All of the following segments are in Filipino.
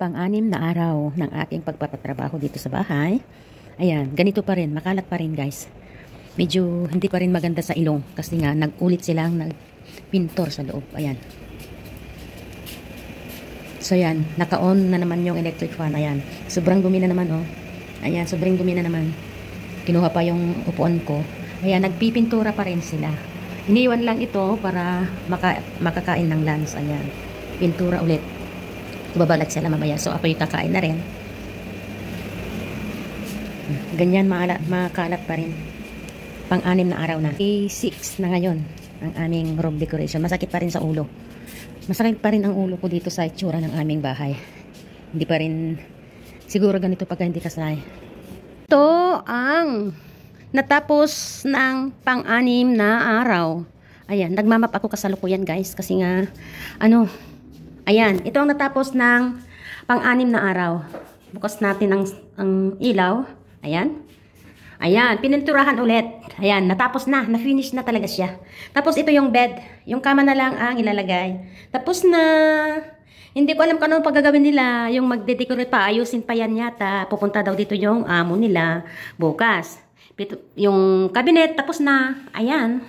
pang-anim na araw ng aking pagpapatrabaho dito sa bahay. Ayan, ganito pa rin, makalat pa rin guys. Medyo hindi pa rin maganda sa ilong kasi nga nag-ulit silang nagpintor sa loob. Ayan. So yan, naka-on na naman yung electric fan. Ayan, sobrang dumi na naman oh. Ayan, sobrang dumi na naman. Kinuha pa yung upuan ko. Ayan, nagpipintura pa rin sila. Iniwan lang ito para makakain ng lunch. Ayan, pintura ulit. Babalat sila mamaya. So ako yung kakain na rin. Ganyan makalat pa rin. Pang-anim na araw na. Day 6 na ngayon ang aming room decoration. Masakit pa rin sa ulo. Masakit pa rin ang ulo ko dito sa itsura ng aming bahay. Hindi pa rin siguro ganito pagka hindi kasay. Ito ang natapos ng pang-anim na araw. Ayan, nagmamap ako kasalukuyan guys kasi nga ayan, ito ang natapos ng pang-anim na araw. Bukas natin ang ilaw. Ayan. Ayan, pininturahan ulit. Ayan, natapos na. Na-finish na talaga siya. Tapos ito yung bed. Yung kama na lang ang ilalagay. Tapos na. Hindi ko alam kung anong paggagawin nila. Yung magde-decorate pa, ayusin pa yan yata. Pupunta daw dito yung amo nila bukas. Yung cabinet, tapos na. Ayan.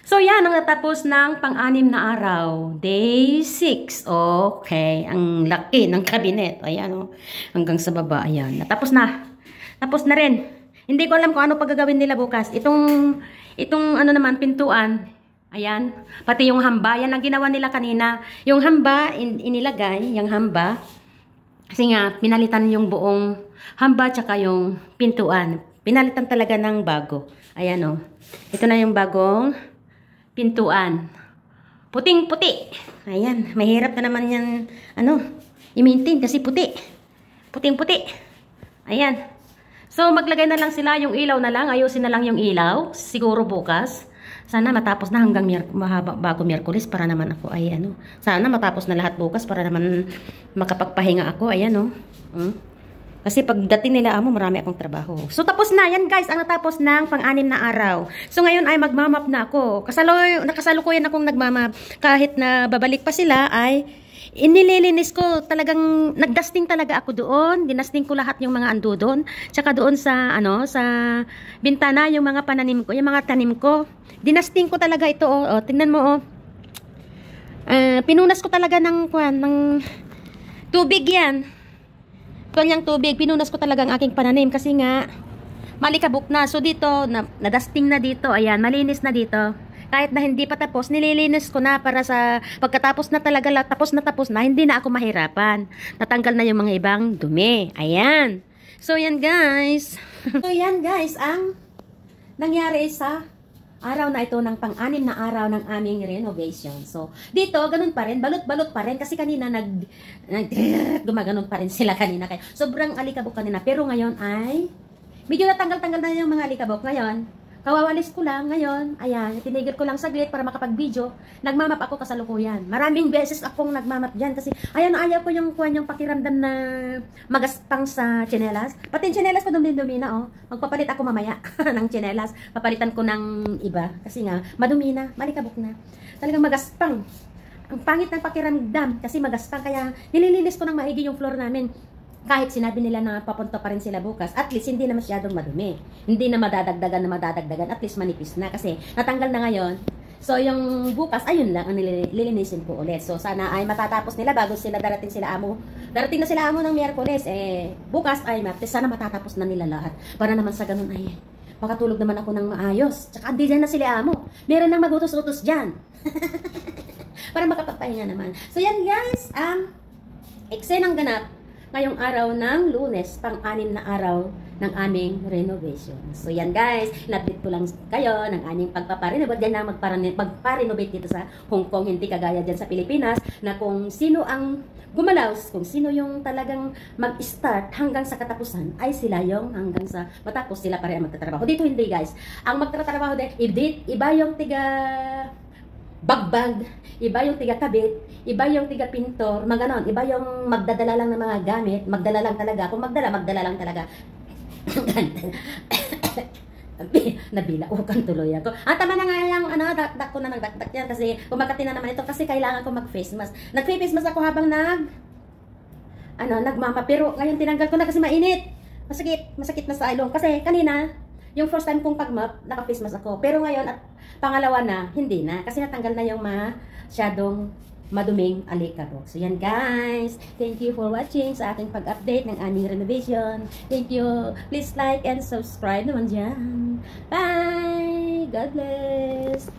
So, yan ang natapos ng pang-anim na araw. Day 6. Okay. Ang laki ng cabinet. Ayan, oh. Hanggang sa baba. Ayan. Natapos na. Tapos na rin. Hindi ko alam kung ano paggagawin nila bukas. Itong naman, pintuan. Ayan. Pati yung hamba. Yan ang ginawa nila kanina. Yung hamba, inilagay. Yung hamba. Kasi nga, pinalitan yung buong hamba tsaka yung pintuan. Pinalitan talaga ng bago. Ayan, oh. Ito na yung bagong pintuan. Puting-puti. Ayan. Mahirap na naman yan, i-maintain kasi puti. Puting-puti. Ayan. So, maglagay na lang sila yung ilaw na lang. Ayusin na lang yung ilaw. Siguro bukas. Sana matapos na hanggang bago Miyerkules para naman ako ay Sana matapos na lahat bukas para naman makapagpahinga ako. Ayan Kasi pagdating nila marami akong trabaho. So, tapos na. Yan guys, ang natapos ng pang-anim na araw. So, ngayon ay magmamap na ako. Nakasalukuyan akong nagmamap. Kahit na babalik pa sila ay inililinis ko. Talagang nagdusting talaga ako doon. Dinusting ko lahat yung mga ando doon. Tsaka doon sa sa bintana yung mga pananim ko, yung mga tanim ko. Dinusting ko talaga ito tingnan mo pinunas ko talaga ng tubig yan. Kanyang tubig, pinunas ko talaga ang aking pananim kasi nga malikabok na. So dito, nadusting na dito. Ayan, malinis na dito. Kahit na hindi pa tapos, nililinis ko na para sa pagkatapos na talaga, tapos na, hindi na ako mahirapan. Natanggal na yung mga ibang dumi. Ayan. So yan guys. So yan guys, ang nangyari sa araw na ito ng pang-anim na araw ng aming renovation. So, dito, ganun pa rin, balot-balot pa rin kasi kanina gumaganon pa rin sila kanina. Kaya sobrang alikabok kanina. Pero ngayon ay medyo natanggal-tanggal na yung mga alikabok. Ngayon, kawawalis ko lang ngayon. Ayan, tinigil ko lang saglit para makapag-video. Nagmamap ako kasalukuyan. Maraming beses akong nagmamap dyan kasi ayaw ko yung pakiramdam na magaspang sa tsinelas. Pati yung tsinelas ko dumi-dumi na Magpapalit ako mamaya ng tsinelas. Papalitan ko ng iba kasi nga madumi na, malikabok na. Talagang magaspang. Ang pangit ng pakiramdam kasi magaspang kaya nililinis ko ng maigi yung floor namin. Kahit sinabi nila na papunta pa rin sila bukas, at least hindi na masyadong madumi. Hindi na madadagdagan, at least manipis na kasi natanggal na ngayon. So, yung bukas, ayun lang, ang lilinisin ko ulit. So, sana ay matatapos nila bago darating sila amo. Darating na sila amo ng Miyerkules, bukas ay Martes, sana matatapos na nila lahat. Para naman sa ganun ay makatulog naman ako ng maayos. Tsaka hindi dyan na sila amo. Meron nang magutos-utos dyan. Para makapagpahinga naman. So, yan guys, ang eksenang ganap ngayong araw ng Lunes, pang-anim na araw ng aming renovation. So yan guys, in-update ko lang kayo ng aming pagpaparenovate. Diyan na magparenovate dito sa Hong Kong, hindi kagaya dyan sa Pilipinas, na kung sino ang gumalaw, kung sino yung talagang mag-start hanggang sa katapusan, ay sila yung hanggang sa matapos sila pare ang magtatrabaho. Dito hindi guys. Ang magtatrabaho din, iba yung tiga bagbag, iba yung tiga-kabit, iba yung tiga-pintor, maganon, iba yung magdadala lang ng mga gamit, magdala lang talaga, kung magdala lang talaga. Nabilaukan tuloy ako. Tama na nga yung dakdak ko na nagdakdak yan kasi kumakati na naman ito kasi kailangan ko mag-face mask. Nag-face mask ako habang nagmama. Pero ngayon tinanggal ko na kasi mainit. Masakit na sa ilong. Kasi kanina, yung first time kong pag-mop, naka-face mask ako. Pero ngayon, at pangalawa na, hindi na. Kasi natanggal na yung masyadong maduming alikabok. So yan guys, thank you for watching sa ating pag-update ng aming renovation. Thank you. Please like and subscribe naman dyan. Bye! God bless!